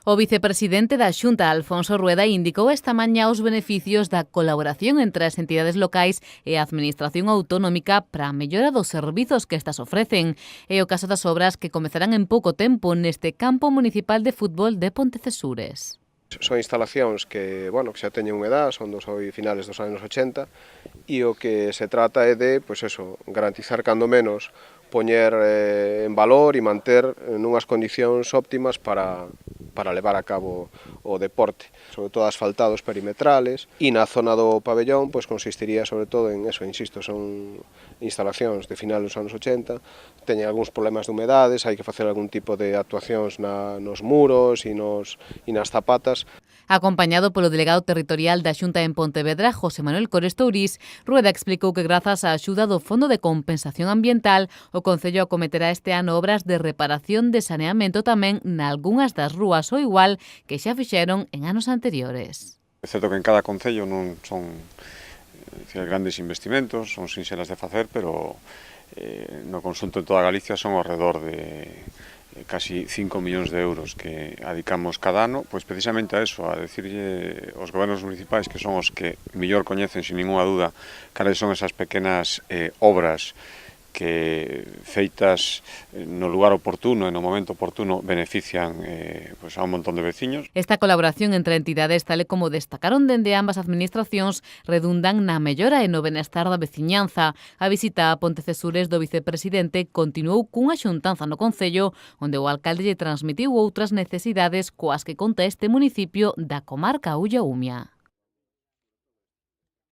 O vicepresidente da Xunta, Alfonso Rueda, indicou esta mañá os beneficios da colaboración entre as entidades locais e a Administración autonómica para a mellora dos servizos que estas ofrecen. É o caso das obras que comezarán en pouco tempo neste campo municipal de fútbol de Pontecesures. Son instalacións que xa teñen unha edad, son dos finales dos anos 80, e o que se trata é de, garantizar cando menos poñer en valor e manter nunhas condicións óptimas para levar a cabo o deporte, sobre todo asfaltados perimetrales, e na zona do pabellón consistiría sobre todo en eso, insisto, son instalacións de final dos anos 80, teñen algúns problemas de humedades, hai que facer algún tipo de actuacións nos muros e nas zapatas. Acompañado polo delegado territorial da Xunta en Pontevedra, José Manuel Cores Tourís, Rueda explicou que grazas á axuda do Fondo de Compensación Ambiental, o Concello acometerá este ano obras de reparación de saneamento tamén nalgunhas das rúas ao igual que xa fixeron en anos anteriores. É certo que en cada concello non son grandes investimentos, son sinxelas de facer, pero no conxunto de toda Galicia son ao redor de casi 5 millóns de euros que adicamos cada ano, pois precisamente a eso, a decirlle aos gobernos municipais que son os que mellor coñecen, sin ninguna duda, cales son esas pequenas obras que feitas no lugar oportuno e no momento oportuno benefician a un montón de veciños. Esta colaboración entre entidades, tal e como destacaron dende ambas administracións, redundan na mellora e no benestar da veciñanza. A visita a Pontecesures do vicepresidente continuou cunha xuntanza no Concello, onde o alcalde lle transmitiu outras necesidades coas que conta este municipio da comarca Ulla Umia.